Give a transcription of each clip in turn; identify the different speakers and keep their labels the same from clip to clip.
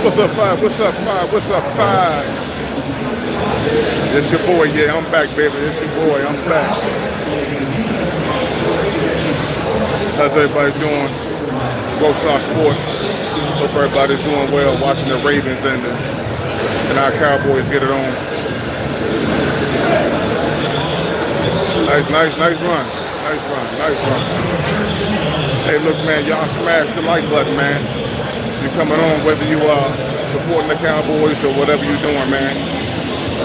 Speaker 1: What's up, Five? What's up, Five? What's up, Five? It's your boy, yeah, I'm back, baby. It's your boy, I'm back. How's everybody doing? Gold Star Sports. Hope everybody's doing well, watching the Ravens and our Cowboys get it on. Nice run. Nice run. Hey, look, man, y'all smash the like button, man. You're coming on, whether you are supporting the Cowboys or whatever you're doing, man.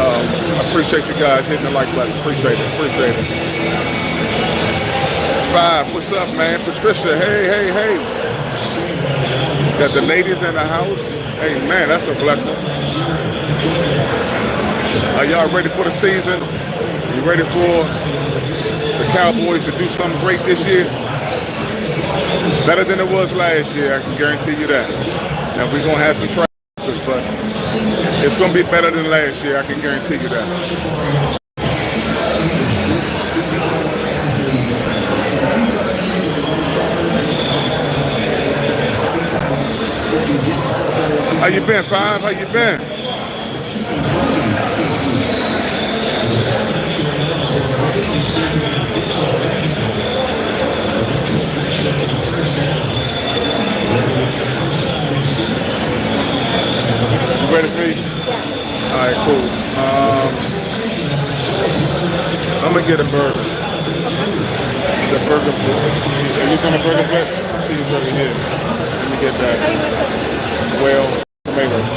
Speaker 1: I appreciate you guys hitting the like button. Appreciate it. Five, what's up, man? Patricia, hey. Got the ladies in the house. Hey, man, that's a blessing. Are y'all ready for the season? You ready for the Cowboys to do something great this year? Better than it was last year, I can guarantee you that. Now, we're going to have some tries, but it's going to be better than last year, I can guarantee you that. How you been, Five? How you been? You ready for me?
Speaker 2: Yes.
Speaker 1: All right, cool. I'm gonna get a burger. The burger blitz. Are you doing a burger blitz? Cheeseburger, yeah. Let me get that. Well, tomatoes.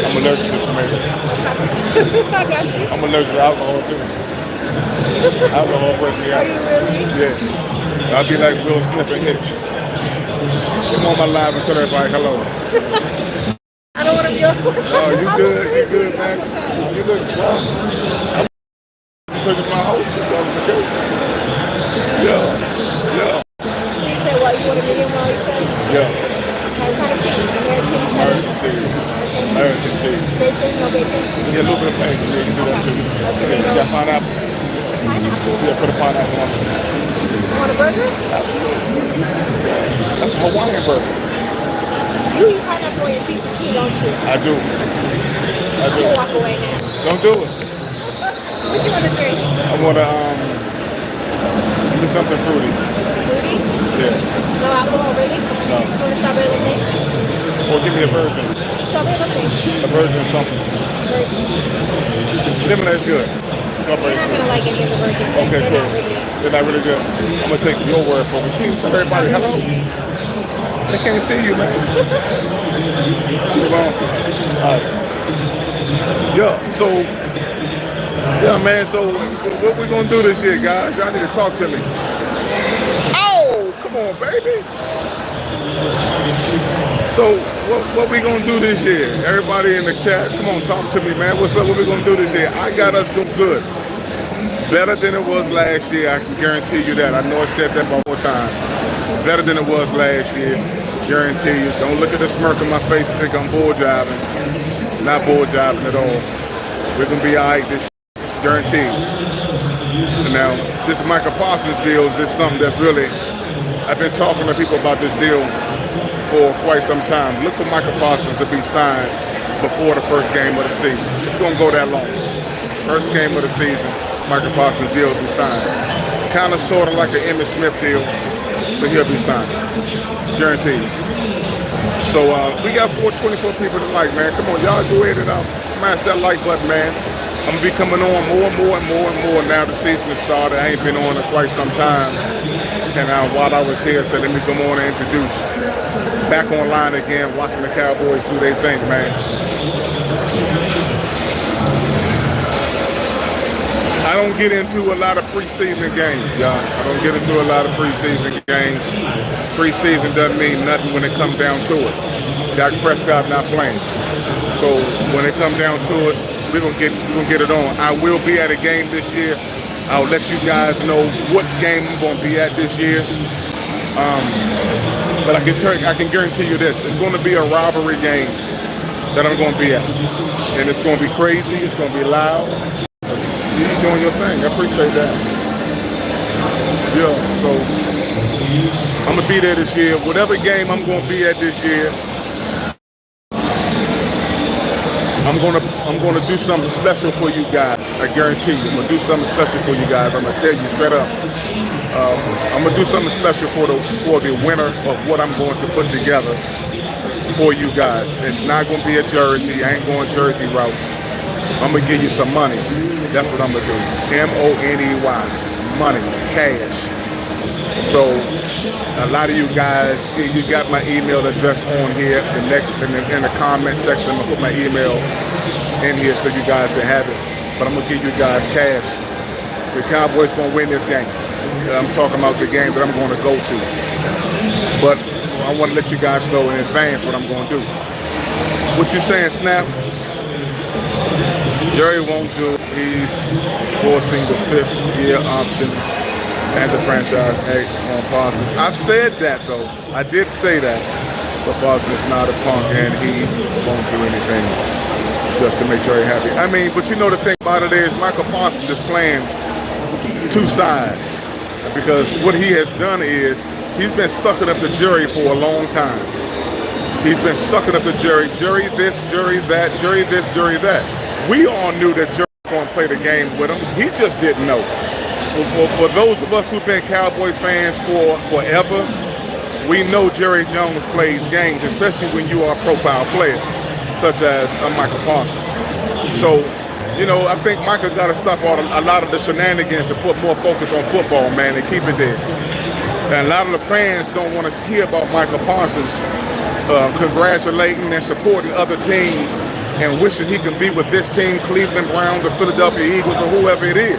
Speaker 1: I'm allergic to tomatoes.
Speaker 2: I got you.
Speaker 1: I'm allergic to alcohol too. Alcohol breaks me out.
Speaker 2: Are you really?
Speaker 1: Yeah. I'll be like Will Smith and Hitch. Come on my live and tell everybody hello.
Speaker 2: I don't want to be on.
Speaker 1: Oh, you good, man. You look well. I'm touching my house. Yeah.
Speaker 2: So you said what? You want a medium well, you said?
Speaker 1: Yeah.
Speaker 2: What kind of cheese? American cheese?
Speaker 1: American cheese.
Speaker 2: Bacon? No bacon?
Speaker 1: Yeah, a little bit of bacon. Yeah, you can do that too. You got pineapple?
Speaker 2: Pineapple?
Speaker 1: Yeah, put a pineapple on it.
Speaker 2: You want a burger?
Speaker 1: Absolutely. Yeah. That's a Hawaiian burger.
Speaker 2: You eat pineapple on your pizza too, don't you?
Speaker 1: I do.
Speaker 2: I'm going to walk away now.
Speaker 1: Don't do it.
Speaker 2: What you want to drink?
Speaker 1: I want to, give me something fruity.
Speaker 2: Fruity?
Speaker 1: Yeah.
Speaker 2: No alcohol, really?
Speaker 1: No.
Speaker 2: You want a strawberry lemonade?
Speaker 1: Or give me a virgin.
Speaker 2: Strawberry lemonade.
Speaker 1: A virgin something. Lemonade's good.
Speaker 2: You're not going to like any of the virgins.
Speaker 1: Okay,
Speaker 2: They're
Speaker 1: cool.
Speaker 2: not really.
Speaker 1: They're not really good. I'm going to take your word for it. Can you tell everybody hello? They can't see you, man. All right. Yeah, man, so what we going to do this year, guys? Y'all need to talk to me. Oh, come on, baby. So what we going to do this year? Everybody in the chat, come on, talk to me, man. What's up? What we going to do this year? I got us doing good. Better than it was last year, I can guarantee you that. I know I said that multiple times. Better than it was last year. Guarantee you. Don't look at the smirk on my face and think I'm bull jiving. Not bull jiving at all. We're going to be all right this year. Guaranteed. Now, this Michael Parsons deal is just something that's really, I've been talking to people about this deal for quite some time. Look for Michael Parsons to be signed before the first game of the season. It's going to go that long. First game of the season, Michael Parsons deal will be signed. Kind of sort of like an Emmitt Smith deal, but he'll be signed. Guaranteed. So we got 424 people to like, man. Come on, y'all go ahead and smash that like button, man. I'm gonna be coming on more and more and more and more now the season has started. I ain't been on in quite some time. And while I was here, I said, let me come on and introduce. Back online again, watching the Cowboys do their thing, man. I don't get into a lot of preseason games, y'all. I don't get into a lot of preseason games. Preseason doesn't mean nothing when it comes down to it. Dak Prescott not playing. So when it comes down to it, we're gonna get it on. I will be at a game this year. I'll let you guys know what game I'm gonna be at this year. But I can guarantee you this: it's going to be a rivalry game that I'm going to be at, and it's going to be crazy. It's going to be loud. You're doing your thing. I appreciate that. Yeah. So I'm gonna be there this year. Whatever game I'm going to be at this year, I'm gonna do something special for you guys. I guarantee you, I'm gonna do something special for you guys. I'm gonna tell you straight up. I'm gonna do something special for the winner of what I'm going to put together for you guys. It's not gonna be a jersey. I ain't going jersey route. I'm gonna give you some money. That's what I'm gonna do. MONEY, money, cash. So a lot of you guys, you got my email address on here. The next in the comment section, I'm gonna put my email in here so you guys can have it. But I'm gonna give you guys cash. The Cowboys gonna win this game. I'm talking about the game that I'm going to go to. But I want to let you guys know in advance what I'm going to do. What you saying, Snap? Jerry won't do it. He's forcing the 5th-year option and the franchise tag on Parsons. I've said that, though. I did say that. But Parsons is not a punk, and he won't do anything just to make sure he's happy. I mean, but you know the thing about it is Michael Parsons is playing two sides. Because what he has done is he's been sucking up the jury for a long time. He's been sucking up the jury this, jury that, jury this, jury that. We all knew that Jerry was going to play the game with him. He just didn't know. For those of us who've been Cowboy fans for forever, we know Jerry Jones plays games, especially when you are a profile player, such as Michael Parsons. So, you know, I think Michael got to stop a lot of the shenanigans and put more focus on football, man, and keep it there. And a lot of the fans don't want to hear about Michael Parsons congratulating and supporting other teams and wishing he can be with this team, Cleveland Browns, the Philadelphia Eagles, or whoever it is.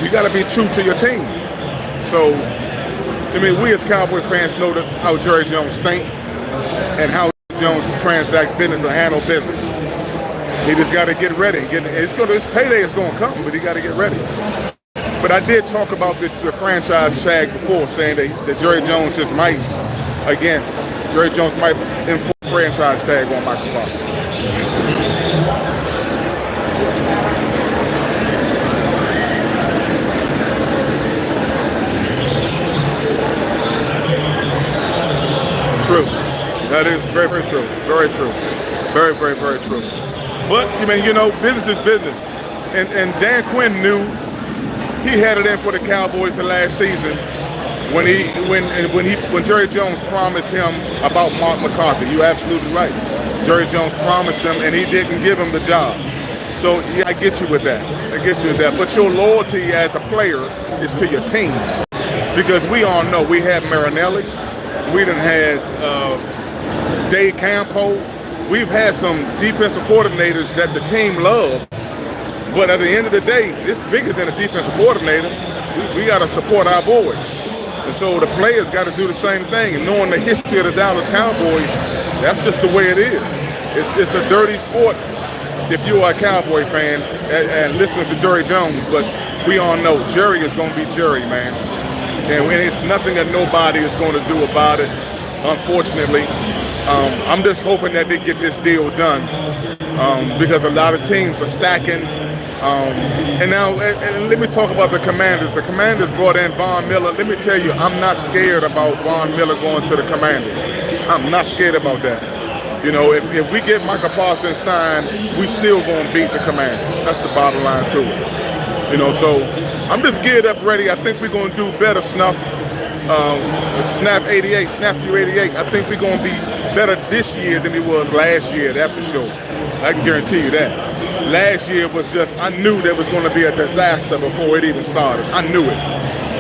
Speaker 1: You got to be true to your team. So, I mean, we as Cowboy fans know how Jerry Jones think and how Jones transact business and handle business. He just got to get ready. His payday is going to come, but he got to get ready. But I did talk about the franchise tag before, saying that Jerry Jones just might, again, Jerry Jones might enforce franchise tag on Michael Parsons. True. That is very, very true. Very true. Very, very, very true. But, I mean, you know, business is business. And Dan Quinn knew he had it in for the Cowboys the last season when Jerry Jones promised him about Mark McCarthy. You're absolutely right. Jerry Jones promised him, and he didn't give him the job. So, yeah, I get you with that. But your loyalty as a player is to your team. Because we all know we had Marinelli. We done had Dave Campo. We've had some defensive coordinators that the team loved, but at the end of the day, it's bigger than a defensive coordinator. We got to support our boys. And so the players got to do the same thing. And knowing the history of the Dallas Cowboys, that's just the way it is. It's a dirty sport if you are a Cowboy fan and listening to Jerry Jones, but we all know Jerry is going to be Jerry, man. And it's nothing that nobody is going to do about it, unfortunately. I'm just hoping that they get this deal done because a lot of teams are stacking. And now, and let me talk about the Commanders. The Commanders brought in Von Miller. Let me tell you, I'm not scared about Von Miller going to the Commanders. I'm not scared about that. You know, if we get Michael Parsons signed, we still going to beat the Commanders. That's the bottom line to it. You know, so I'm just geared up, ready. I think we're going to do better, Snap 88, Snap you 88. I think we're going to be better this year than it was last year, that's for sure. I can guarantee you that. Last year was just, I knew there was going to be a disaster before it even started. I knew it.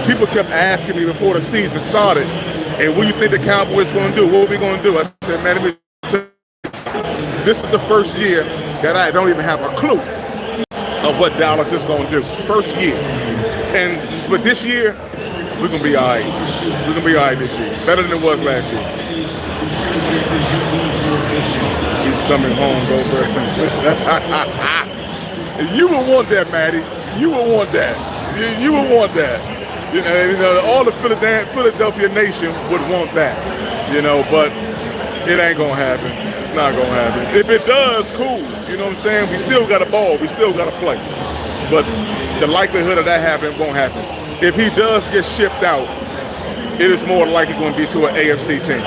Speaker 1: People kept asking me before the season started, hey, what do you think the Cowboys going to do? What are we going to do? I said, man, this is the first year that I don't even have a clue of what Dallas is going to do. First year. But this year, we're going to be all right. We're going to be all right this year. Better than it was last year. He's coming home, Goldberg. You would want that, Matty. You would want that. You would want that. You know, all the Philadelphia nation would want that. You know, but it ain't going to happen. It's not going to happen. If it does, cool. You know what I'm saying? We still got a ball. We still got to play. But the likelihood of that happening won't happen. If he does get shipped out, it is more likely going to be to an AFC team.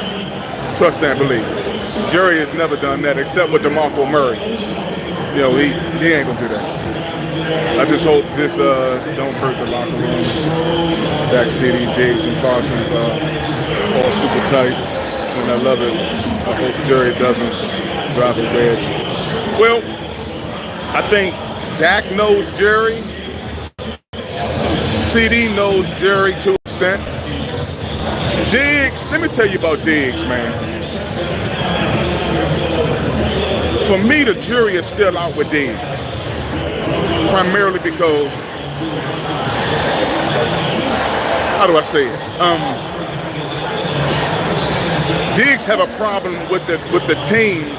Speaker 1: Trust and believe. Jerry has never done that except with DeMarco Murray. You know, he ain't going to do that. I just hope this don't hurt the locker room. Dak City, Diggs, and Parsons are all super tight, and I love it. I hope Jerry doesn't drive a wedge. Well, I think Dak knows Jerry. CD knows Jerry to an extent. Diggs, let me tell you about Diggs, man. For me, the jury is still out with Diggs. Primarily because, how do I say it? Diggs have a problem with the team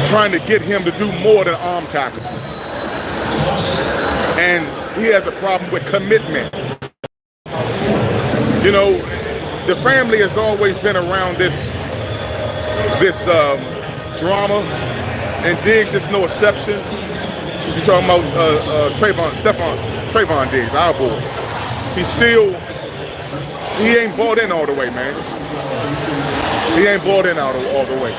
Speaker 1: trying to get him to do more than arm tackle. And he has a problem with commitment. You know, the family has always been around this drama, and Diggs is no exception. You're talking about Trayvon Diggs, our boy. He ain't bought in all the way, man. He ain't bought in all the way.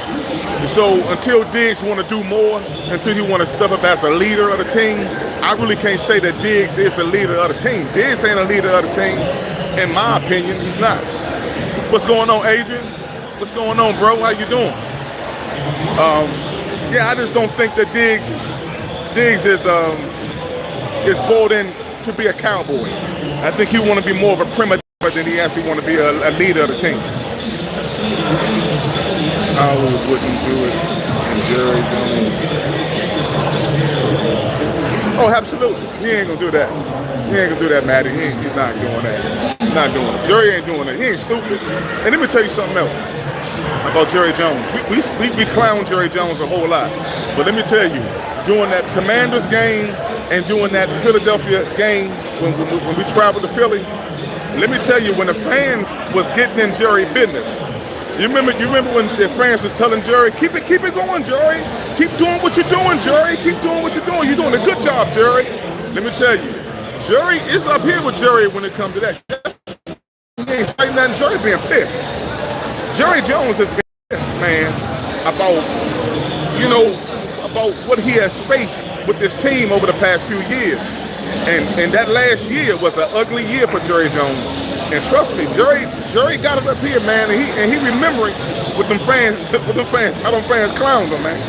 Speaker 1: So until Diggs want to do more, until he want to step up as a leader of the team, I really can't say that Diggs is a leader of the team. Diggs ain't a leader of the team. In my opinion, he's not. What's going on, Adrian? What's going on, bro? How you doing? Yeah, I just don't think that Diggs is bought in to be a Cowboy. I think he want to be more of a prima donna than he actually want to be a leader of the team. Howard wouldn't do it, and Jerry Jones. Oh, absolutely. He ain't gonna do that. He ain't gonna do that, Matty. He's not doing that. He's not doing it. Jerry ain't doing it. He ain't stupid. And let me tell you something else about Jerry Jones. We clown Jerry Jones a whole lot. But let me tell you, doing that Commanders game and doing that Philadelphia game when we traveled to Philly, let me tell you, when the fans was getting in Jerry business, you remember when the fans was telling Jerry, keep it going, Jerry. Keep doing what you're doing, Jerry. Keep doing what you're doing. You're doing a good job, Jerry. Let me tell you, Jerry is up here with Jerry when it comes to that. He ain't fighting nothing. Jerry being pissed. Jerry Jones has been pissed, man, about what he has faced with this team over the past few years. And that last year was an ugly year for Jerry Jones. And trust me, Jerry got it up here, man, and he remembering with them fans, how them fans clowned him, man.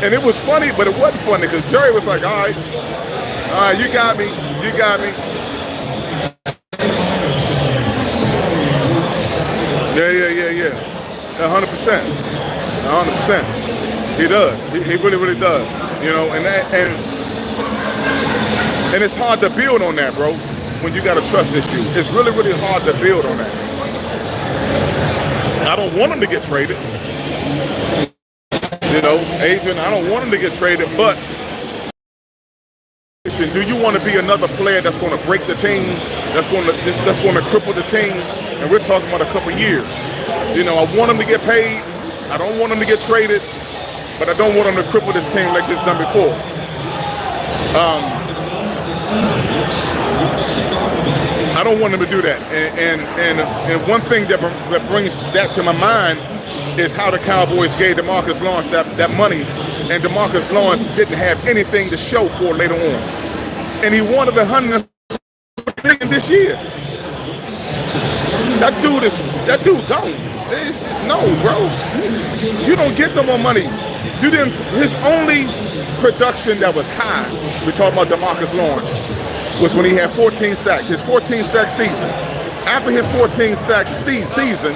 Speaker 1: And it was funny, but it wasn't funny because Jerry was like, all right, you got me. Yeah. 100%. He does. He really does. You know, and it's hard to build on that, bro. When you got a trust issue, it's really hard to build on that. I don't want him to get traded. You know, Adrian, I don't want him to get traded, but do you want to be another player that's going to break the team, that's going to cripple the team? And we're talking about a couple years. You know, I want him to get paid. I don't want him to get traded, but I don't want him to cripple this team like he's done before. I don't want him to do that. And one thing that brings that to my mind is how the Cowboys gave DeMarcus Lawrence that money, and DeMarcus Lawrence didn't have anything to show for later on. And he wanted $100 million this year. That dude gone. No, bro. You don't get no more money. His only production that was high, we're talking about DeMarcus Lawrence, was when he had 14 sacks, his 14 sack season. After his 14 sack season,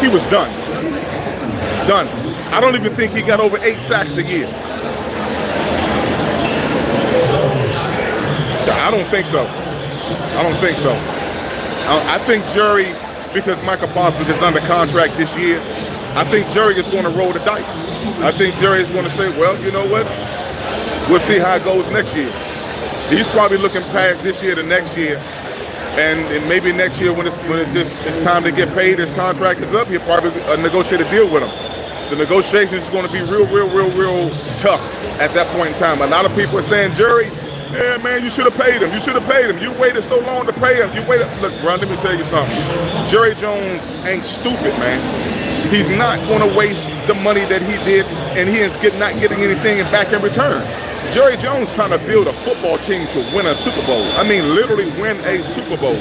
Speaker 1: he was done. Done. I don't even think he got over 8 sacks a year. I don't think so. I don't think so. I think Jerry, because Michael Parsons is under contract this year, I think Jerry is going to roll the dice. I think Jerry is going to say, well, you know what? We'll see how it goes next year. He's probably looking past this year to next year. And maybe next year when it's time to get paid, his contract is up, he'll probably negotiate a deal with him. The negotiations is going to be real tough at that point in time. A lot of people are saying, Jerry, yeah, man, you should have paid him. You should have paid him. You waited so long to pay him. You waited. Look, bro, let me tell you something. Jerry Jones ain't stupid, man. He's not going to waste the money that he did, and he is not getting anything back in return. Jerry Jones trying to build a football team to win a Super Bowl. I mean, literally win a Super Bowl.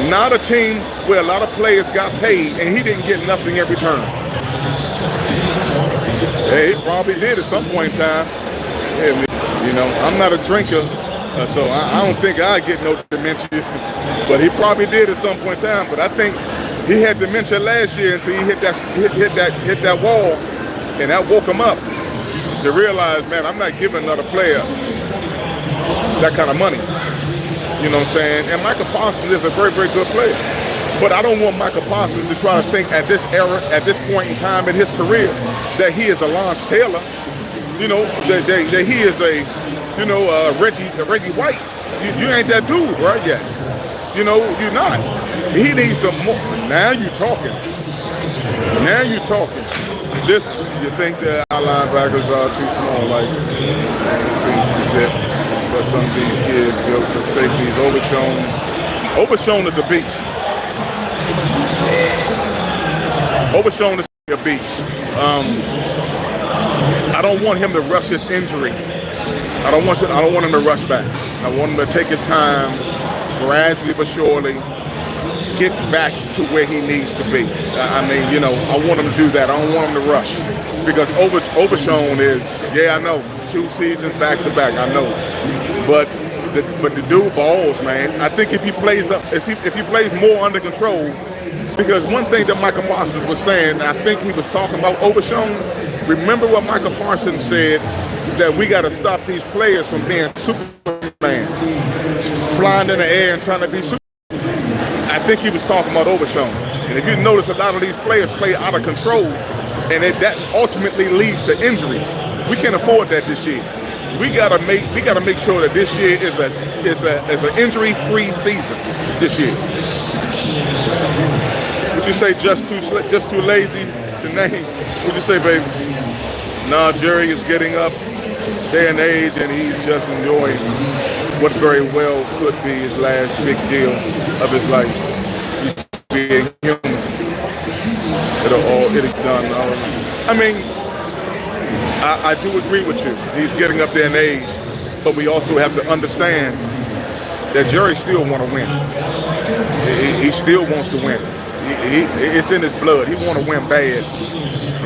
Speaker 1: Not a team where a lot of players got paid, and he didn't get nothing in return. Hey, he probably did at some point in time. Yeah, you know, I'm not a drinker. So I don't think I get no dementia, but he probably did at some point in time. But I think he had dementia last year until he hit that wall, and that woke him up to realize, man, I'm not giving another player that kind of money. You know what I'm saying? And Michael Parsons is a very good player. But I don't want Michael Parsons to try to think at this era, at this point in time in his career, that he is a Lawrence Taylor. You know, that he is a, you know, Reggie White. You ain't that dude right yet. You know, you're not. He needs to more. Now you're talking. Now you're talking. This, you think that our linebackers are too small, like, but some of these kids built the safeties. Overshown is a beast. Overshown is a beast. I don't want him to rush his injury. I don't want him to rush back. I want him to take his time, gradually but surely, get back to where he needs to be. I mean, you know, I want him to do that. I don't want him to rush, because Overshown is, yeah, I know, 2 seasons back to back. I know, but the dude balls, man. I think if he plays more under control, because one thing that Michael Parsons was saying, and I think he was talking about Overshown. Remember what Michael Parsons said, that we got to stop these players from being Superman, flying in the air and trying to be Superman. I think he was talking about Overshown. And if you notice, a lot of these players play out of control, and that ultimately leads to injuries. We can't afford that this year. We gotta make sure that this year is an injury-free season this year. Would you say just too lazy to name? What'd you say, baby? Nah, Jerry is getting up day and age, and he's just enjoying what very well could be his last big deal of his life. He's being human. It'll done. I mean, I do agree with you. He's getting up there in age, but we also have to understand that Jerry still want to win. He still wants to win. It's in his blood. He want to win bad.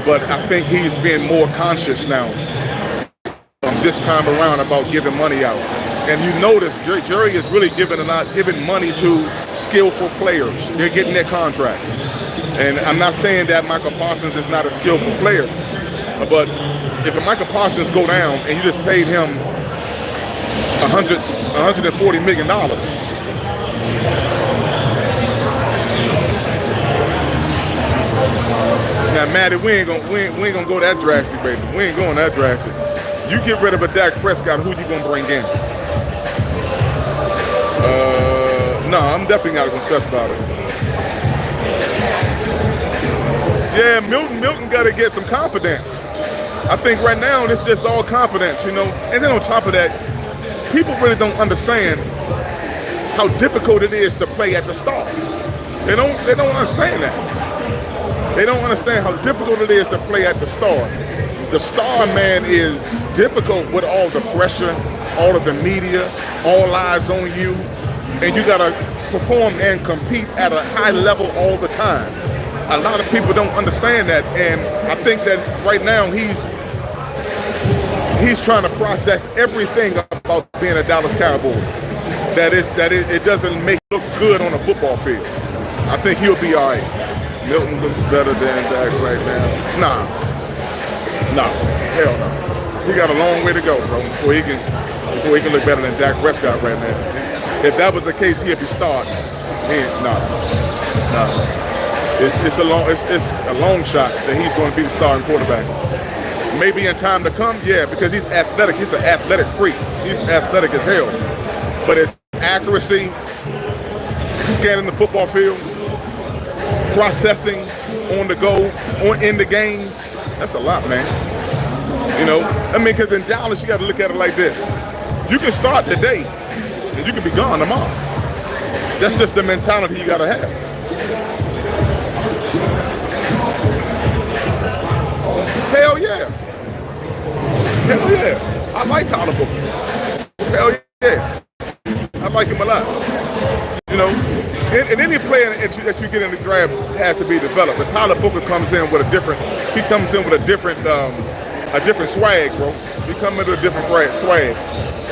Speaker 1: But I think he's being more conscious now this time around about giving money out. And you notice Jerry is really giving money to skillful players. They're getting their contracts. And I'm not saying that Michael Parsons is not a skillful player, but if Michael Parsons go down and you just paid him $140 million, now, Matty, we ain't gonna go that drastic, baby. We ain't going that drastic. You get rid of a Dak Prescott, who you gonna bring in? No, I'm definitely not gonna stress about it. Yeah, Milton got to get some confidence. I think right now it's just all confidence, you know. And then on top of that, people really don't understand how difficult it is to play at the start. They don't understand that. They don't understand how difficult it is to play at the start. The star, man, is difficult with all the pressure, all of the media, all eyes on you, and you got to perform and compete at a high level all the time. A lot of people don't understand that, and I think that right now he's he's trying to process everything about being a Dallas Cowboy. It doesn't make it look good on a football field. I think he'll be all right. Milton looks better than Dak right now. Nah, hell no. He got a long way to go, bro, before he can look better than Dak Prescott right now. If that was the case, he'd be starting. Nah. It's a long shot that he's going to be the starting quarterback. Maybe in time to come, yeah, because he's athletic. He's an athletic freak. He's athletic as hell. But his accuracy, scanning the football field, processing on the go, in the game, that's a lot, man. You know, I mean, because in Dallas, you got to look at it like this. You can start today, and you can be gone tomorrow. That's just the mentality you got to have. Hell yeah. Hell yeah. I like Tyler Booker. Hell yeah. I like him a lot. You know, and any player that you get in the draft has to be developed. But Tyler Booker comes in with a different swag, bro. He comes in with a different swag.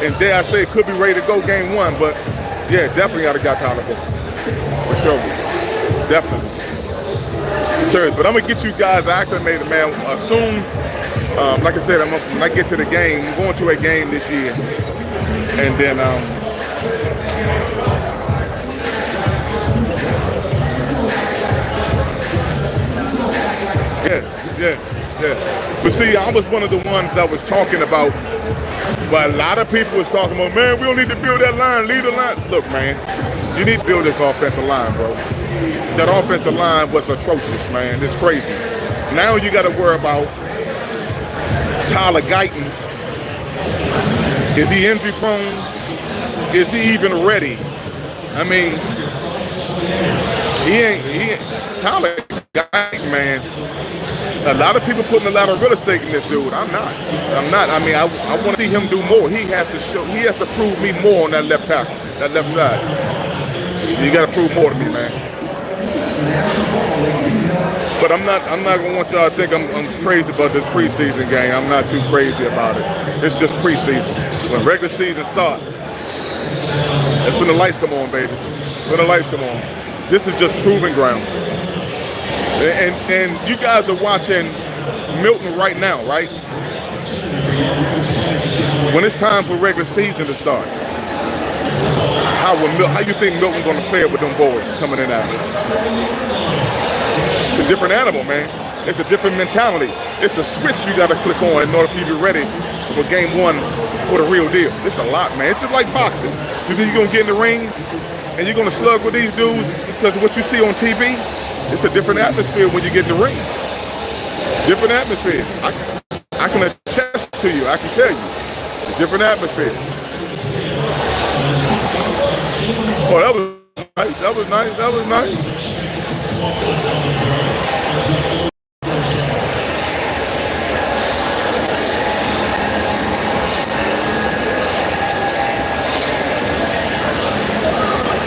Speaker 1: And dare I say, it could be ready to go game one, but yeah, definitely got to got Tyler Booker. For sure. Definitely. Sure. But I'm going to get you guys acclimated, man. Soon, like I said, when I get to the game, I'm going to a game this year. And then, yeah. But see, I was one of the ones that was talking about, but a lot of people was talking about, man, we don't need to build that line, lead the line. Look, man, you need to build this offensive line, bro. That offensive line was atrocious, man. It's crazy. Now you got to worry about Tyler Guyton. Is he injury prone? Is he even ready? I mean, he ain't Tyler Guyton, man. A lot of people putting a lot of real estate in this dude. I'm not. I mean, I want to see him do more. He has to prove me more on that left tackle, that left side. You got to prove more to me, man. But I'm not gonna want y'all to think I'm crazy about this preseason game. I'm not too crazy about it. It's just preseason. When regular season starts, that's when the lights come on, baby. That's when the lights come on. This is just proving ground. And you guys are watching Milton right now, right? When it's time for regular season to start, how you think Milton gonna fare with them boys coming in out? It's a different animal, man. It's a different mentality. It's a switch you gotta click on in order for you to be ready for game one for the real deal. It's a lot, man. It's just like boxing. You think you're gonna get in the ring and you're gonna slug with these dudes because of what you see on TV? It's a different atmosphere when you get in the ring. Different atmosphere. I can attest to you. I can tell you. It's a different atmosphere. Oh, that was nice. That was nice. That was nice.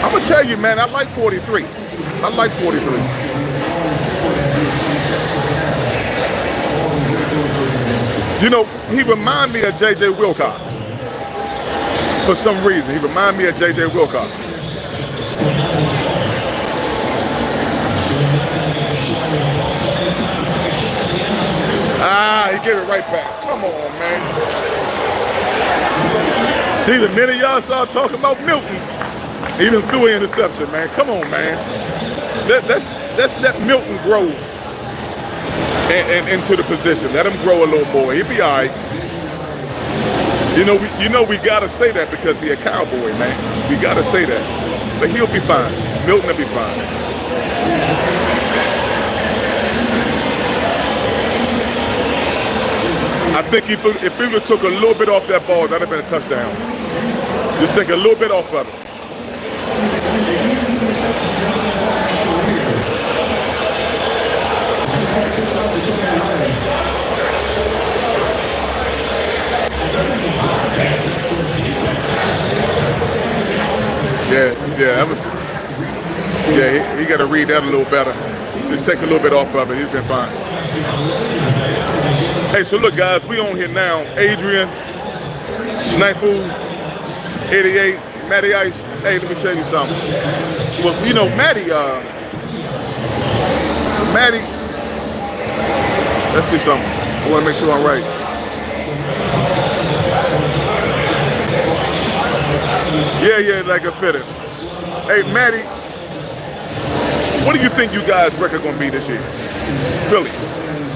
Speaker 1: I'm going to tell you, man, I like 43. I like 43. You know, he remind me of J.J. Wilcox. For some reason, he remind me of J.J. Wilcox. He gave it right back. Come on, man. See, the minute y'all start talking about Milton, he done threw an interception, man. Come on, man. Let's let Milton grow and into the position. Let him grow a little more. He'll be all right. You know we gotta say that because he's a Cowboy, man. We gotta say that. But he'll be fine. Milton will be fine. I think if he would have took a little bit off that ball, that'd have been a touchdown. Just take a little bit off of it. He got to read that a little better. Just take a little bit off of it. He's been fine. Hey, so look, guys, we on here now. Adrian, Snafu, 88, Matty Ice. Hey, let me tell you something. Well, you know, Matty, let's see something. I want to make sure I'm right. Yeah, like a fitter. Hey, Matty, what do you think you guys' record going to be this year? Philly.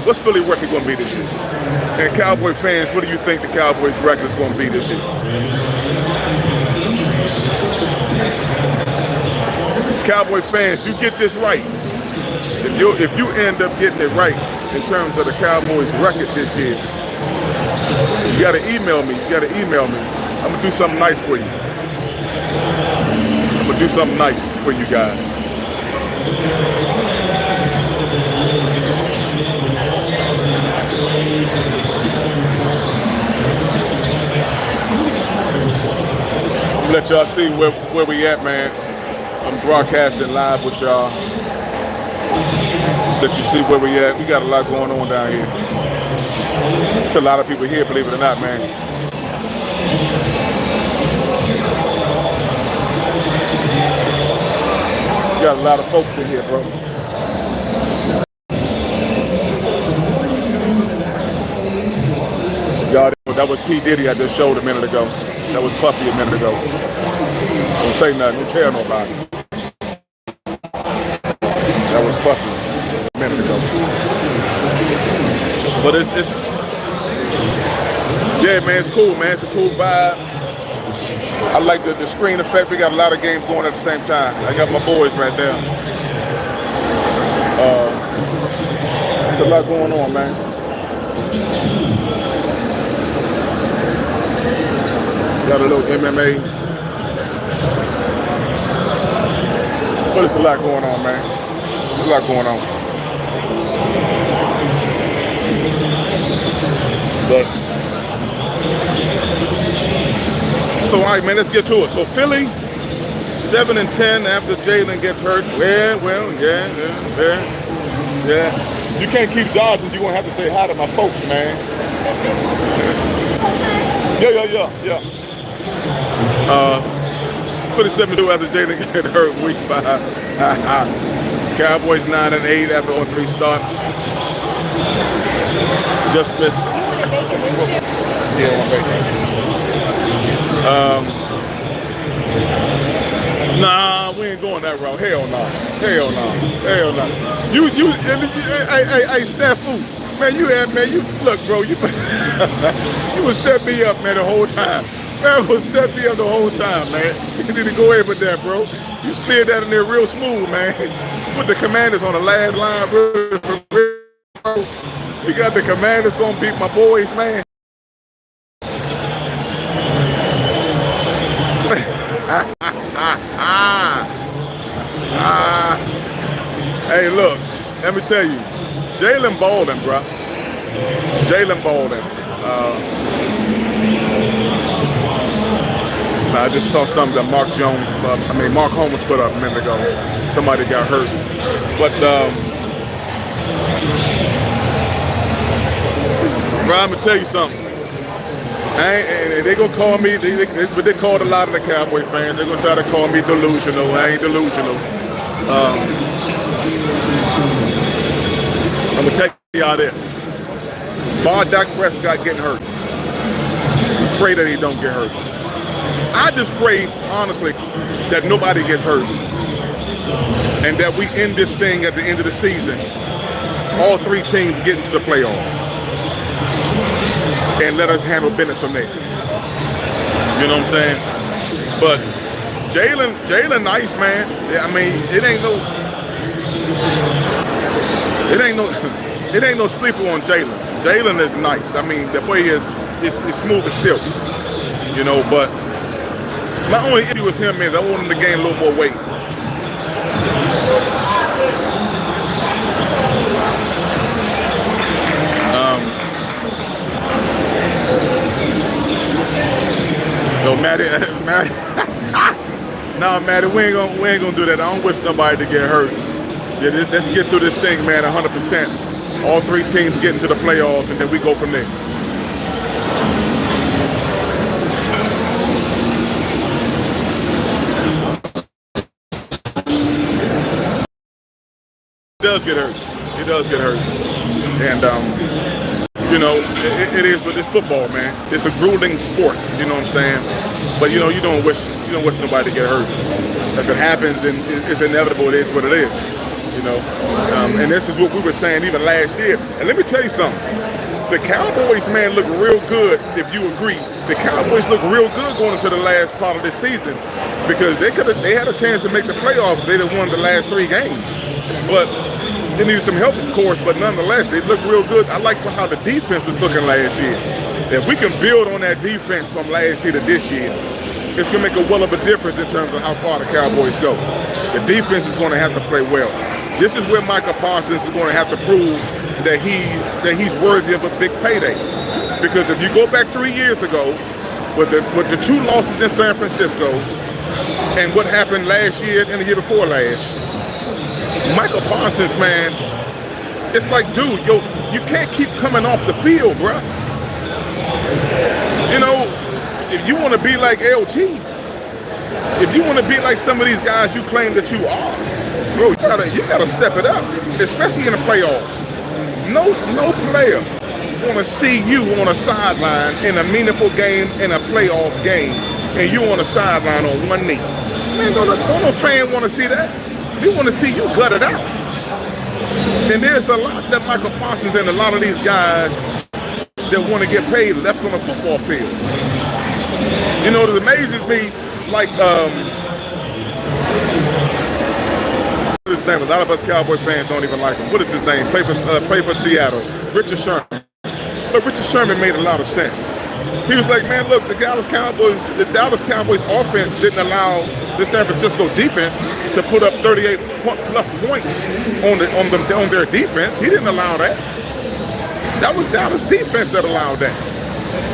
Speaker 1: What's Philly record going to be this year? And Cowboy fans, what do you think the Cowboys' record is going to be this year? Cowboy fans, you get this right. If you end up getting it right in terms of the Cowboys' record this year, you got to email me. I'm going to do something nice for you. I'm going to do something nice for you guys. Let y'all see where we at, man. I'm broadcasting live with y'all. Let you see where we at. We got a lot going on down here. It's a lot of people here, believe it or not, man. Got a lot of folks in here, bro. Y'all, that was P. Diddy I just showed a minute ago. That was Puffy a minute ago. Don't say nothing. Don't tell nobody. That was Puffy a minute ago. But it's yeah, man. It's cool, man. It's a cool vibe. I like the screen effect. We got a lot of games going at the same time. I got my boys right there. There's a lot going on, man. Got a little MMA. But it's a lot going on, man. There's a lot going on. But so, all right, man, let's get to it. So Philly, 7-10 after Jalen gets hurt. Yeah. You can't keep dodging. You're going to have to say hi to my folks, man. Yeah. 47-2 after Jalen got hurt week 5. Cowboys 9-8 after 0-3 start. Just missed.
Speaker 2: You want a bacon and chip?
Speaker 1: Yeah, I want bacon. Nah, we ain't going that route. Hell no. Hey, Snafu. Man, you look, bro, you was set me up, man, the whole time. Man, was set me up the whole time, man. You need to go ahead with that, bro. You slid that in there real smooth, man. Put the Commanders on the last line, bro. You got the Commanders gonna beat my boys, man. Hey, look, let me tell you, Jalen Baldwin, bro. Jalen Baldwin. I just saw something that Mark Holmes put up a minute ago. Somebody got hurt. But, bro, I'm going to tell you something. They're going to call me, but they called a lot of the Cowboy fans. They're going to try to call me delusional. I ain't delusional. I'm going to tell y'all this. Bar Dak Prescott getting hurt. Pray that he don't get hurt. I just pray, honestly, that nobody gets hurt. And that we end this thing at the end of the season. All 3 teams get into the playoffs. And let us handle business from there. You know what I'm saying? But Jalen nice, man. I mean, it ain't no sleeper on Jalen. Jalen is nice. I mean, the boy is smooth as silk. You know, but my only issue with him is I want him to gain a little more weight. No, Matty. No, Matty, we ain't gonna do that. I don't wish nobody to get hurt. Yeah, let's get through this thing, man, 100%. All 3 teams get into the playoffs, and then we go from there. He does get hurt. He does get hurt. And, you know, it is with this football, man. It's a grueling sport, you know what I'm saying? But, you know, you don't wish nobody to get hurt. If it happens, then it's inevitable. It is what it is, you know? And this is what we were saying even last year. And let me tell you something. The Cowboys, man, look real good, if you agree. The Cowboys look real good going into the last part of this season because they had a chance to make the playoffs if they'd have won the last 3 games. But they needed some help, of course, but nonetheless, they look real good. I like how the defense was looking last year. If we can build on that defense from last year to this year, it's going to make a well of a difference in terms of how far the Cowboys go. The defense is going to have to play well. This is where Micah Parsons is going to have to prove that he's worthy of a big payday. Because if you go back 3 years ago with the 2 losses in San Francisco and what happened last year and the year before last, Michael Parsons, man, it's like, dude, you can't keep coming off the field, bro. You know, if you want to be like LT, if you want to be like some of these guys you claim that you are, bro, you gotta step it up, especially in the playoffs. No player want to see you on a sideline in a meaningful game, in a playoff game, and you on a sideline on one knee. Man, don't no fan want to see that. They want to see you gut it out. And there's a lot that Michael Parsons and a lot of these guys that want to get paid left on the football field. You know, it amazes me, like, what is his name? A lot of us Cowboy fans don't even like him. What is his name? Play for Seattle. Richard Sherman. But Richard Sherman made a lot of sense. He was like, man, look, the Dallas Cowboys offense didn't allow the San Francisco defense to put up 38 plus points on their defense. He didn't allow that. That was Dallas defense that allowed that.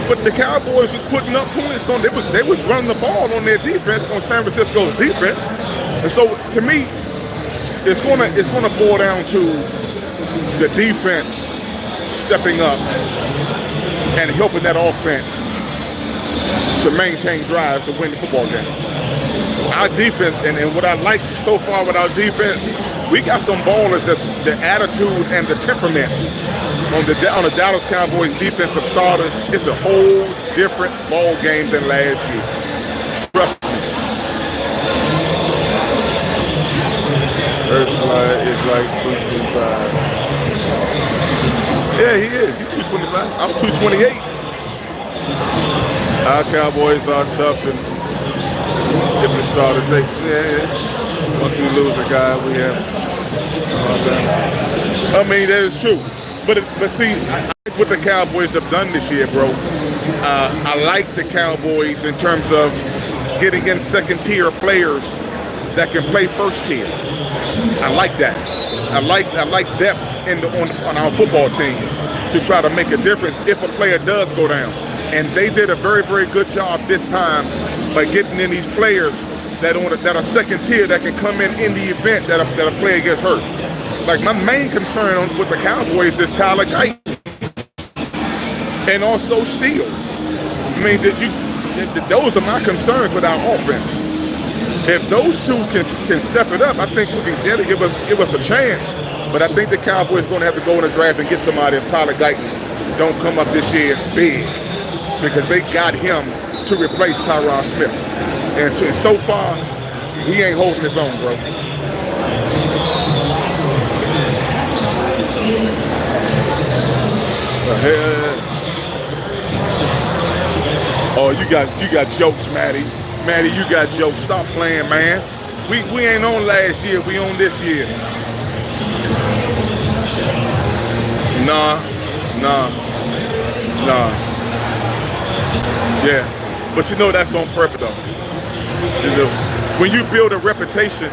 Speaker 1: But the Cowboys was putting up points on. They was running the ball on their defense, on San Francisco's defense. And so to me, it's gonna boil down to the defense stepping up and helping that offense to maintain drives to win football games. Our defense, and what I like so far with our defense, we got some ballers that the attitude and the temperament on the Dallas Cowboys defensive starters, it's a whole different ball game than last year. Trust me. Ursula is like 225. Yeah, he is. He's 225. I'm 228. Our Cowboys are tough and different starters. Once we lose a guy, we have a hard time. I mean, that is true. But see, I like what the Cowboys have done this year, bro. I like the Cowboys in terms of getting in second-tier players that can play first-tier. I like that. I like depth on our football team to try to make a difference if a player does go down. And they did a very, very good job this time by getting in these players that are second tier that can come in the event that a player gets hurt. Like, my main concern with the Cowboys is Tyler Guyton and also Steele. I mean, those are my concerns with our offense. If those two can step it up, I think we can get it, give us a chance. But I think the Cowboys going to have to go in the draft and get somebody if Tyler Guyton don't come up this year big, because they got him to replace Tyron Smith. And so far, he ain't holding his own, bro. Oh, you got jokes, Maddie. Maddie, you got jokes. Stop playing, man. We ain't on last year. We on this year. Nah. Yeah, but you know that's on purpose, though. You know, when you build a reputation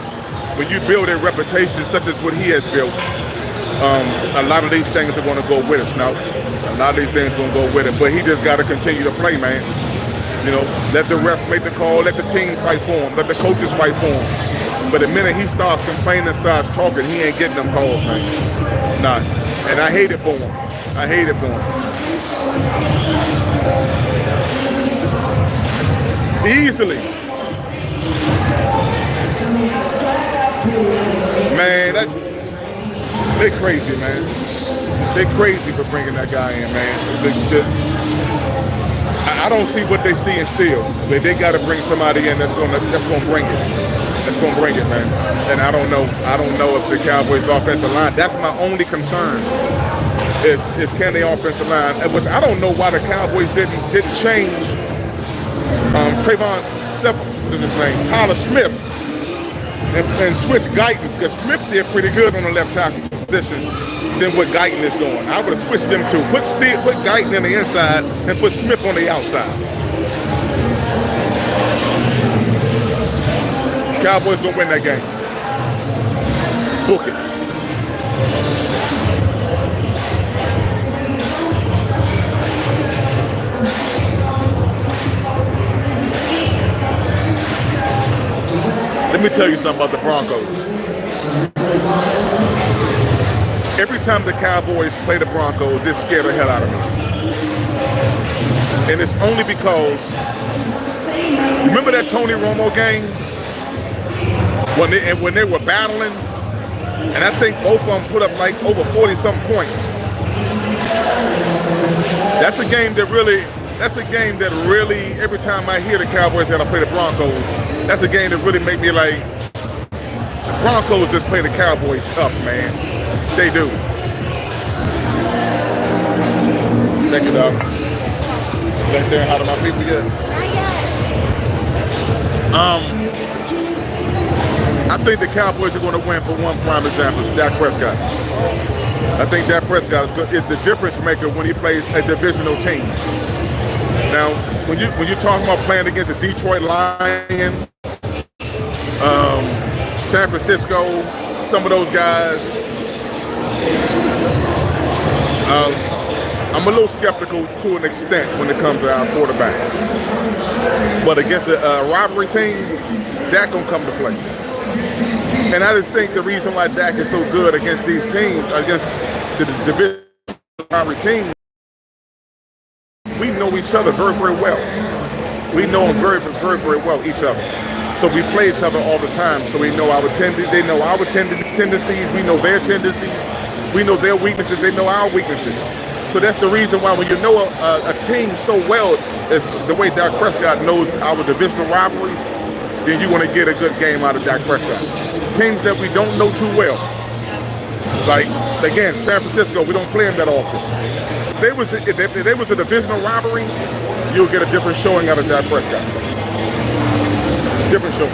Speaker 1: such as what he has built, a lot of these things are going to go with us now. A lot of these things are going to go with it, but he just got to continue to play, man. You know, let the refs make the call, let the team fight for him, let the coaches fight for him. But the minute he starts complaining and starts talking, he ain't getting them calls, man. Nah. And I hate it for him. I hate it for him. Easily. Man, they crazy, man. They crazy for bringing that guy in, man. I don't see what they see and still. They got to bring somebody in that's gonna bring it. That's gonna bring it, man. And I don't know if the Cowboys offensive line. That's my only concern. Is can the offensive line, which I don't know why the Cowboys didn't change Tyler Smith and switch Guyton, because Smith did pretty good on the left tackle position than what Guyton is doing. I would have switched them two. Put Guyton in the inside and put Smith on the outside. Cowboys gonna win that game. Book it. Let me tell you something about the Broncos. Every time the Cowboys play the Broncos, it scared the hell out of me. And it's only because, remember that Tony Romo game? When they were battling, and I think both of them put up like over 40-something points. That's a game that really, every time I hear the Cowboys gotta play the Broncos, that's a game that really make me like, the Broncos just play the Cowboys tough, man. They do. Check it out. They saying hi to my people yet? I think the Cowboys are going to win for one prime example, Dak Prescott. I think Dak Prescott is the difference maker when he plays a divisional team. Now, when you're talking about playing against the Detroit Lions, San Francisco, some of those guys, I'm a little skeptical to an extent when it comes to our quarterback. But against a rivalry team, Dak gonna come to play. And I just think the reason why Dak is so good against these teams, against the division rivalry team, we know each other very, very well. We know them very, very, very well, each other. So we play each other all the time. So we know they know our tendencies, we know their tendencies, we know their weaknesses, they know our weaknesses. So that's the reason why when you know a team so well as the way Dak Prescott knows our divisional rivalries, then you want to get a good game out of Dak Prescott. Teams that we don't know too well, like, again, San Francisco, we don't play them that often. If they was a divisional rivalry, you'll get a different showing out of Dak Prescott. Different showing.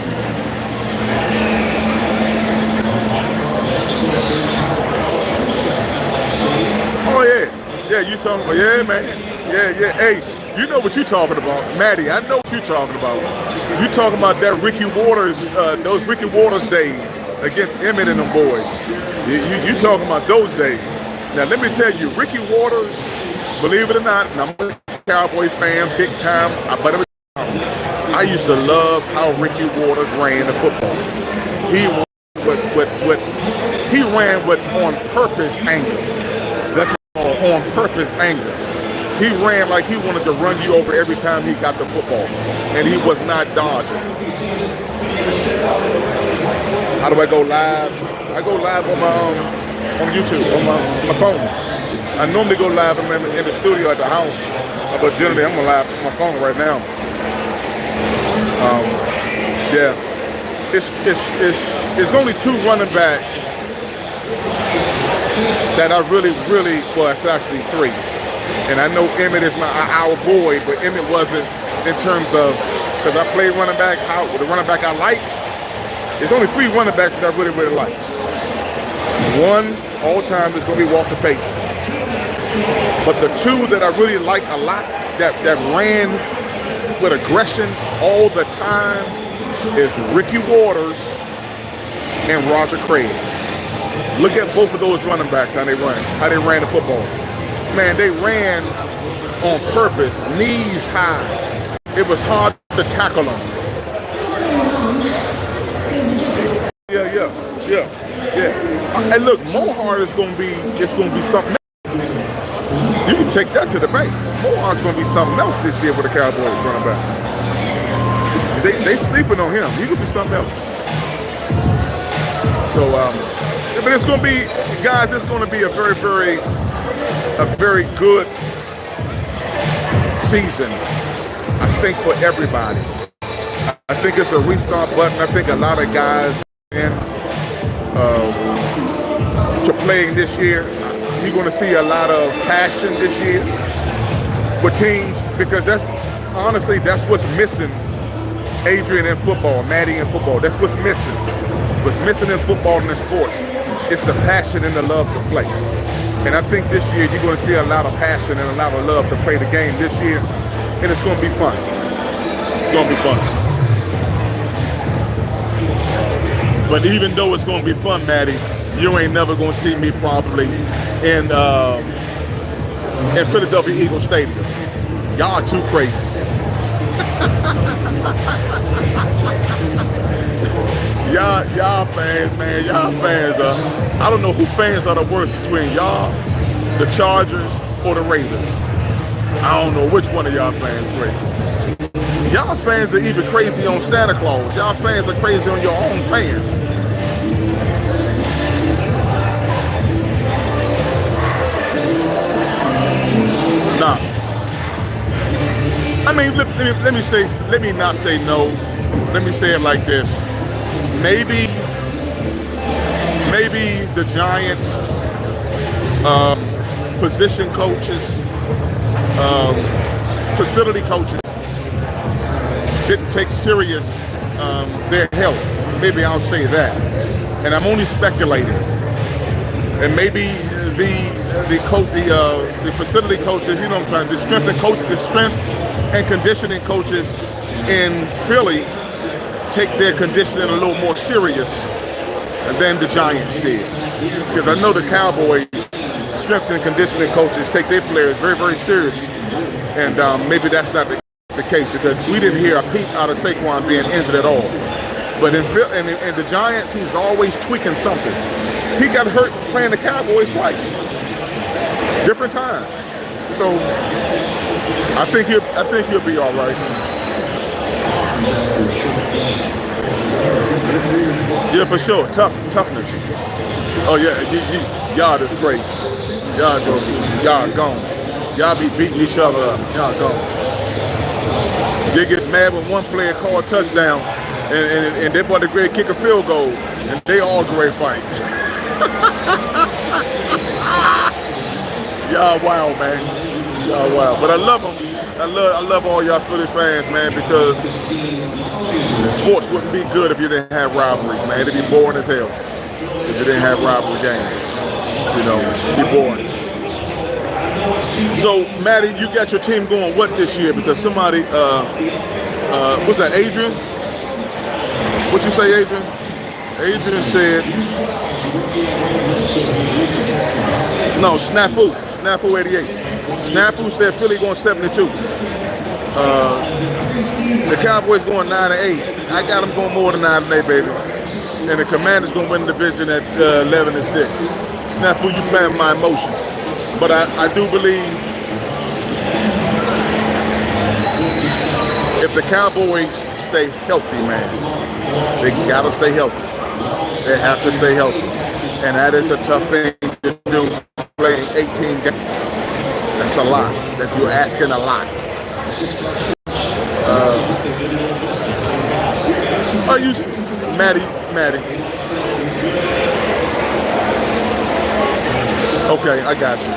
Speaker 1: Oh, yeah. Yeah, you talking about, yeah, man. Yeah. Hey, you know what you talking about. Maddie, I know what you talking about. You talking about that Ricky Waters, those Ricky Waters days against Emmett and them boys. You talking about those days. Now, let me tell you, Ricky Waters, believe it or not, and I'm a Cowboy fan, big time, but I used to love how Ricky Waters ran the football. He ran with on purpose anger. That's on purpose anger. He ran like he wanted to run you over every time he got the football, and he was not dodging. How do I go live? I go live on YouTube, on my phone. I normally go live in the studio at the house, but generally I'm live on my phone right now. Yeah, it's only two running backs that I really, well, it's actually three. And I know Emmett is our boy, but Emmett wasn't in terms of, because I play running back, the running back I like, there's only three running backs that I really, really like. One, all time, is going to be Walter Payton. But the two that I really like a lot, that ran with aggression all the time, is Ricky Waters and Roger Craig. Look at both of those running backs, how they ran the football. Man, they ran on purpose, knees high. It was hard to tackle them. Yeah. Yeah. And look, Mohar is going to be. It's going to be something. You can take that to the bank. Mohar's going to be something else this year with the Cowboys running back. They sleeping on him. He could be something else. So, but it's going to be, guys. It's going to be a very good season. I think for everybody. I think it's a restart button. I think a lot of guys to playing this year. You're going to see a lot of passion this year with teams because that's what's missing. Adrian in football, Maddie in football. That's what's missing. What's missing in football and in sports. It's the passion and the love to play. And I think this year you're going to see a lot of passion and a lot of love to play the game this year, and it's going to be fun. It's going to be fun. But even though it's going to be fun, Maddie, you ain't never going to see me probably in Philadelphia Eagles Stadium. Y'all are too crazy. y'all fans, man. Y'all fans are. I don't know who fans are the worst between y'all, the Chargers, or the Raiders. I don't know which one of y'all fans crazy. Y'all fans are even crazy on Santa Claus. Y'all fans are crazy on your own fans. Nah. I mean, let me not say no. Let me say it like this. Maybe the Giants position coaches, facility coaches didn't take serious their health. Maybe I'll say that. And I'm only speculating. And maybe the facility coaches, you know what I'm saying, the strength and conditioning coaches in Philly take their conditioning a little more serious than the Giants did. Because I know the Cowboys strength and conditioning coaches take their players very, very serious. And maybe that's not the case because we didn't hear a peep out of Saquon being injured at all. But in the Giants, he's always tweaking something. He got hurt playing the Cowboys twice, different times. So I think he'll be all right. Yeah, for sure. Toughness. Oh yeah, y'all is crazy. Y'all gone. Y'all be beating each other up. Y'all gone. They get mad when one player call a touchdown, and they boy the great kick a field goal, and they all great fight. Y'all wild, man. Y'all wild. But I love them. I love all y'all Philly fans, man, because sports wouldn't be good if you didn't have rivalries, man. It'd be boring as hell if you didn't have rivalry games. You know, it'd be boring. So, Maddie, you got your team going what this year? Because somebody, what's that, Adrian? What'd you say, Adrian? Adrian said, no, Snafu 88. Snafu said Philly going 72. The Cowboys going 9-8. I got them going more than 9-8, baby. And the Commanders going to win the division at 11-6. Snafu, you playing my emotions. But I do believe if the Cowboys stay healthy, man, they got to stay healthy. They have to stay healthy. And that is a tough thing to do, playing 18 games. That's a lot. That you're asking a lot. Are you, Maddie? Okay, I got you.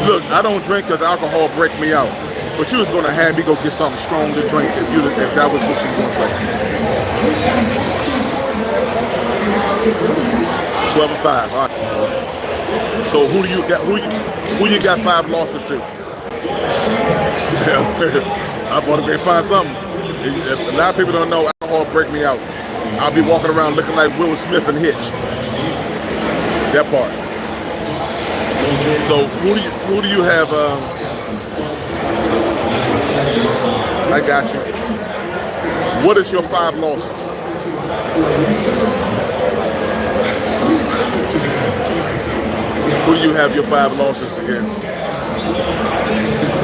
Speaker 1: Look, I don't drink because alcohol break me out. But you was gonna have me go get something strong to drink if that was what you was gonna say. 12-5. All right. So who you got 5 losses to? I want to go find something. A lot of people don't know alcohol break me out. I'll be walking around looking like Will Smith and Hitch. That part. So who do you have? I got you. What is your 5 losses? Who you have your 5 losses against?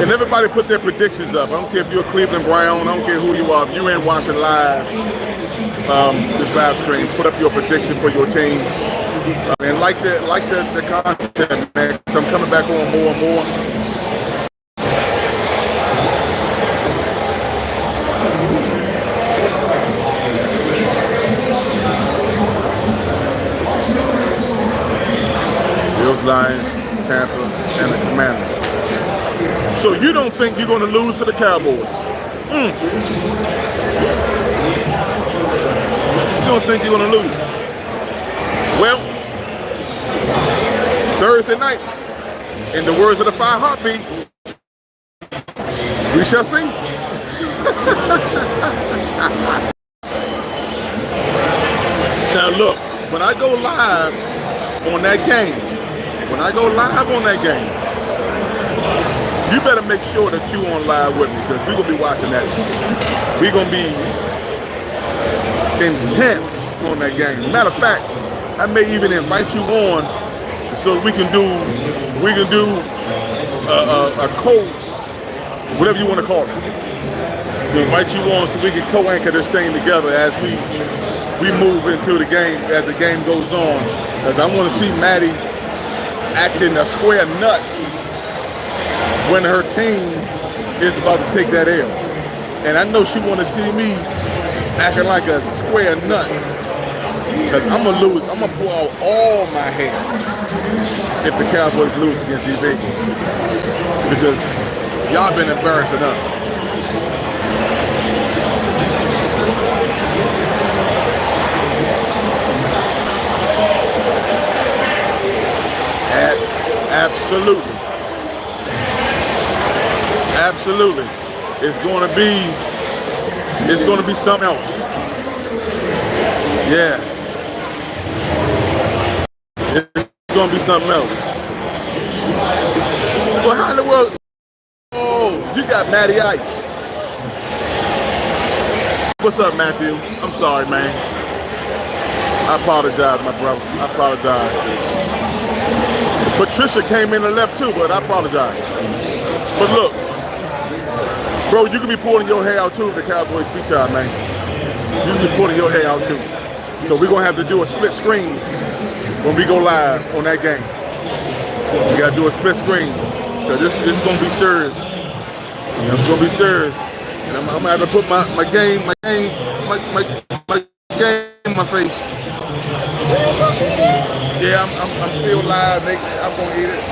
Speaker 1: And everybody put their predictions up. I don't care if you're a Cleveland Brown. I don't care who you are. If you ain't watching live, this live stream, put up your prediction for your team. And like the content, man. So I'm coming back on more and more. Bills, Lions, Tampa, and the Commanders. So you don't think you're going to lose to the Cowboys? You don't think you're going to lose? Well, Thursday night, in the words of the 5 Heartbeats, we shall see. Now look, when I go live on that game, you better make sure that you on live with me, because we're going to be watching that. We're going to be intense on that game. Matter of fact, I may even invite you on so we can do a whatever you want to call it. We'll invite you on so we can co-anchor this thing together as we move into the game, as the game goes on. Because I want to see Maddie acting a square nut when her team is about to take that L. And I know she want to see me acting like a square nut. Because I'm going to lose. I'm going to pull out all my hair if the Cowboys lose against these Eagles. Because y'all been embarrassing us. Absolutely. Absolutely. It's going to be something else. Yeah. It's going to be something else. Well, how in the world? Oh, you got Matty Ice. What's up, Matthew? I'm sorry, man. I apologize, my brother. I apologize. Patricia came in and left too, but I apologize. But look, bro, you can be pulling your hair out too if the Cowboys beat y'all, man. You can be pulling your hair out too. So we're going to have to do a split screen when we go live on that game. We got to do a split screen. So this going to be serious. It's going to be serious. And I'm going to have to put my game in my face. Yeah, I'm still live. I'm gonna eat it.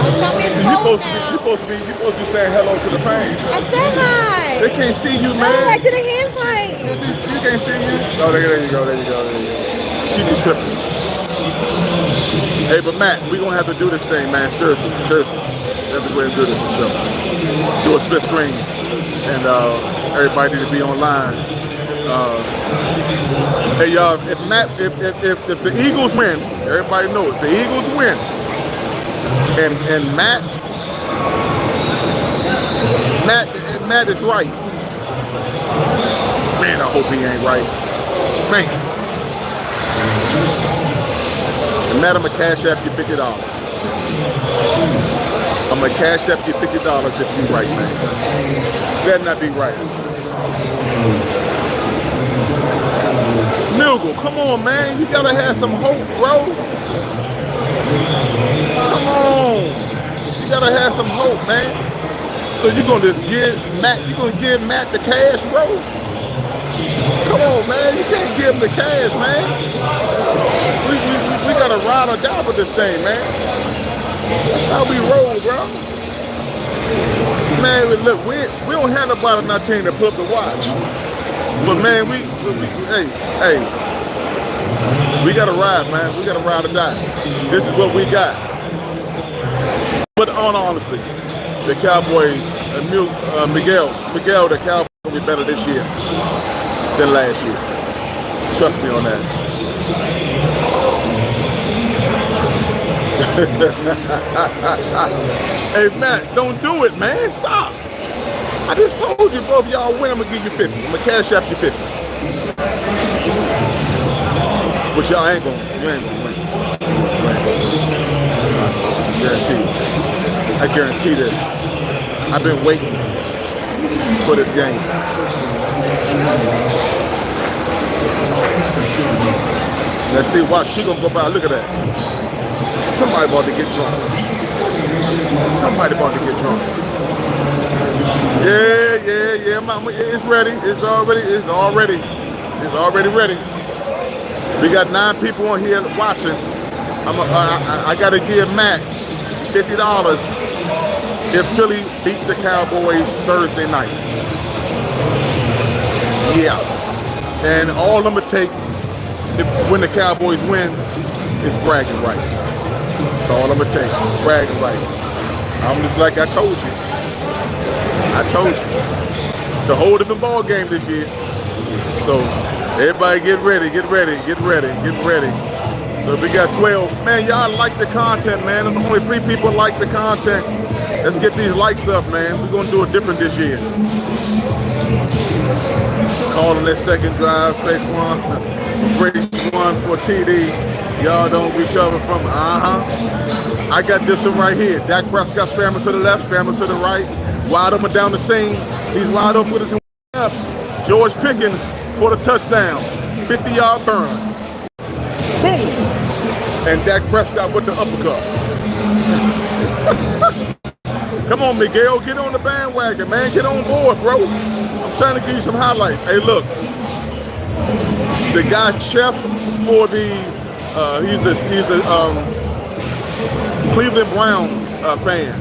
Speaker 2: Don't tell me it's
Speaker 1: You're supposed to be saying hello to the fans.
Speaker 2: I said hi.
Speaker 1: They can't see you, man.
Speaker 2: Oh, I did a hand sign.
Speaker 1: You can't see you. Oh, there you go. She be tripping. Hey, but Matt, we gonna have to do this thing, man. Seriously. We have to go ahead and do this for sure. Do a split screen, and everybody need to be online. Hey y'all, if the Eagles win, everybody knows if the Eagles win, and Matt is right. Man, I hope he ain't right. Man. And Matt, I'm gonna cash app you $50. I'm gonna cash app you $50 if you right, man. Better not be right. Milgle, come on, man. You gotta have some hope, bro. Come on. You gotta have some hope, man. So you're gonna just give Matt the cash, bro? Come on, man. You can't give him the cash, man. We gotta ride or die with this thing, man. That's how we roll, bro. Man, look, we don't have nobody on our team to put up the watch. But man, hey, we gotta ride, man. We gotta ride or die. This is what we got. But honestly, the Cowboys, Miguel, the Cowboys will be better this year than last year. Trust me on that. Hey Matt, don't do it, man. Stop. I just told you, bro, if y'all win, I'm gonna give you 50. I'm gonna cash app you 50. But y'all ain't gonna win. You ain't gonna win. Guarantee you. I guarantee this. I've been waiting for this game. Let's see why she gonna go by. Look at that. Somebody about to get drunk. Somebody about to get drunk. Yeah. Mama, it's ready. It's already ready. We got 9 people on here watching. I gotta give Matt $50 if Philly beat the Cowboys Thursday night. Yeah. And all I'm gonna take when the Cowboys win is bragging rights. That's all I'm gonna take. Bragging rights. I'm just like I told you. It's a whole different ball game this year. So everybody get ready. So we got 12. Man, y'all like the content, man. And only 3 people like the content. Let's get these likes up, man. We're gonna do it different this year. Calling that second drive, fake one, brace one for TD. Y'all don't recover from I got this one right here. Dak Prescott scrambling to the left, scrambling to the right. Wide open down the seam. He's wide open with his up. George Pickens for the touchdown. 50-yard burn. Boom! And Dak Prescott with the uppercut. Come on, Miguel, get on the bandwagon, man. Get on board, bro. I'm trying to give you some highlights. Hey, look. The guy chef for the he's a Cleveland Brown fan.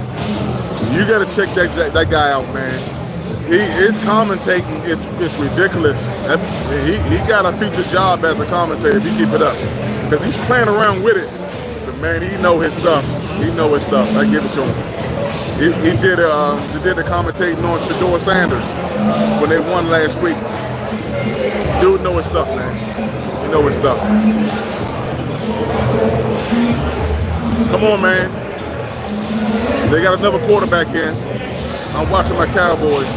Speaker 1: You gotta check that guy out, man. His commentating is ridiculous. He got a future job as a commentator if he keep it up, because he's playing around with it. But man, he know his stuff. I give it to him. He did the commentating on Shador Sanders when they won last week. Dude know his stuff, man. He know his stuff. Come on, man. They got another quarterback in. I'm watching my Cowboys.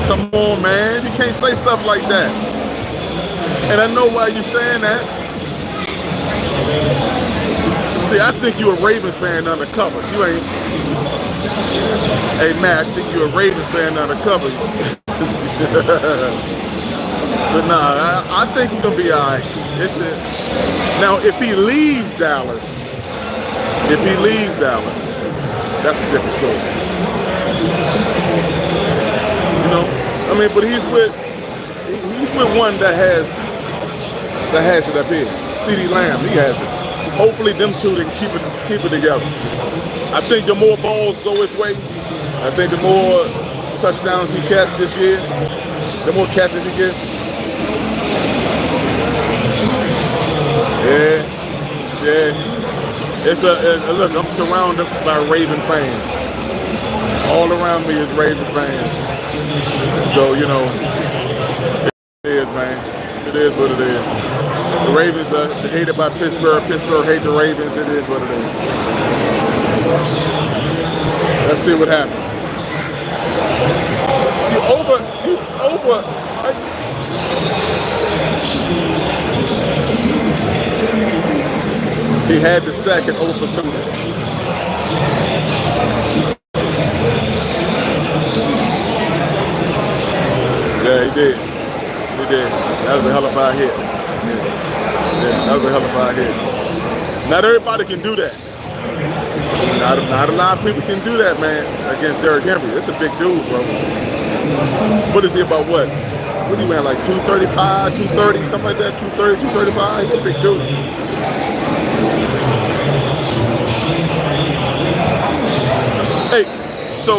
Speaker 1: Come on, man. You can't say stuff like that. And I know why you're saying that. See, I think you're a Ravens fan undercover. You ain't. Hey, Matt, I think you're a Ravens fan undercover. But nah, I think he's going to be all right. Now, if he leaves Dallas, that's a different story. You know, I mean, but he's with one that has it up here. CeeDee Lamb, he has it. Hopefully, them two can keep it together. I think the more balls go his way, I think the more touchdowns he catches this year, the more catches he gets. Yeah. Look, I'm surrounded by Raven fans. All around me is Raven fans. So, you know, it is, man. It is what it is. The Ravens are hated by Pittsburgh. Pittsburgh hate the Ravens. It is what it is. Let's see what happens. You over. He had the sack and over pursued it. Yeah, he did. That was a hell of a hit. Yeah, that was a hell of a hit. Not everybody can do that. Not a lot of people can do that, man, against Derrick Henry. That's a big dude, bro. What is he about what? What do you man, like 235, 230, something like that? 230, 235? He's a big dude. Hey, so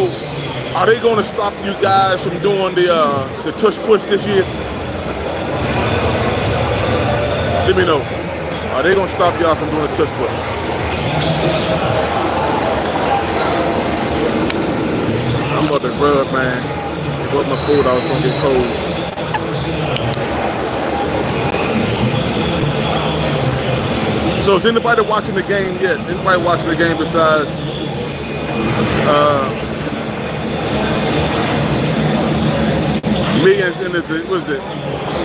Speaker 1: are they going to stop you guys from doing the tush push this year? Let me know. Are they going to stop y'all from doing the tush push? I'm about to rub, man. It wasn't my food. I was going to get cold. So is anybody watching the game yet? Anybody watching the game besides Millions in this, what is it?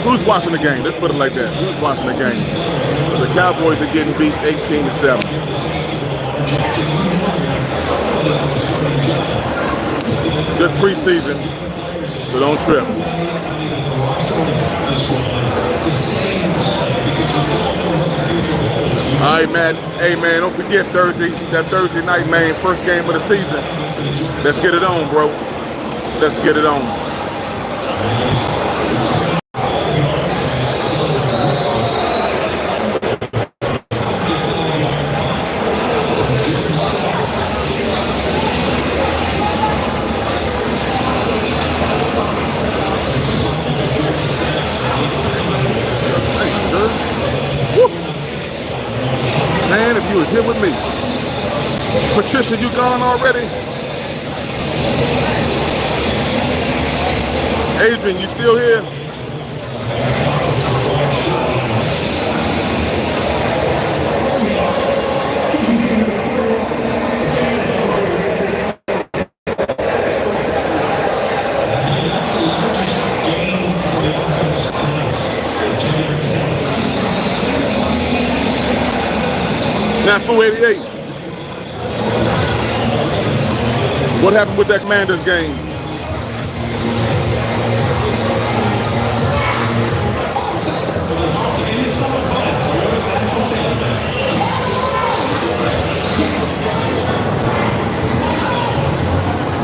Speaker 1: Who's watching the game? Let's put it like that. Who's watching the game? The Cowboys are getting beat 18-7. Just preseason, so don't trip. All right, man. Hey, man, don't forget that Thursday night, man, first game of the season. Let's get it on, bro. Let's get it on. Man, if you was here with me. Patricia, you gone already? Adrian, you still here? Snap 488. What happened with that Commanders game?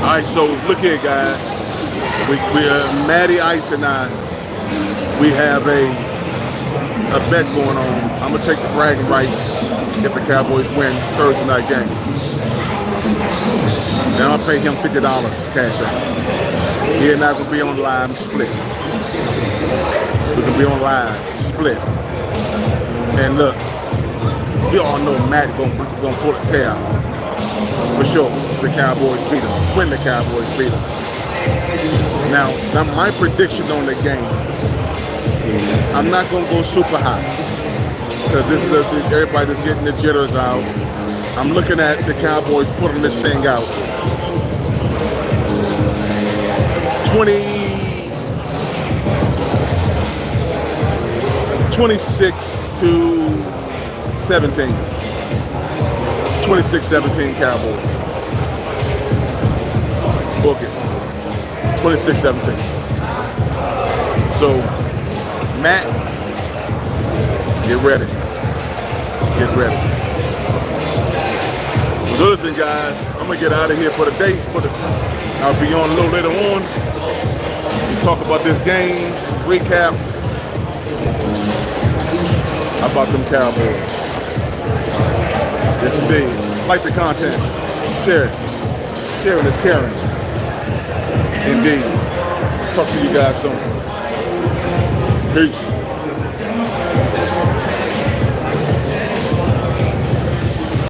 Speaker 1: All right, so look here, guys. We're Matty Ice and I. We have a bet going on. I'm gonna take the bragging rights if the Cowboys win Thursday night game. Then I'll pay him $50 cash out. He and I will be on live and split. We can be on live, split. And look, we all know Matt gonna pull his hair out. For sure, the Cowboys beat him. When the Cowboys beat him. Now my prediction on the game, I'm not gonna go super high. Because this is everybody's getting the jitters out. I'm looking at the Cowboys putting this thing out. 26-17. 26-17 Cowboys. Book it. 26-17. So, Matt, get ready. Get ready. So listen, guys, I'm gonna get out of here for the day. I'll be on a little later on. We talk about this game, recap about them Cowboys. Yes, indeed. Like the content. Share it. Sharing is caring. Indeed. Talk to you guys soon. Peace.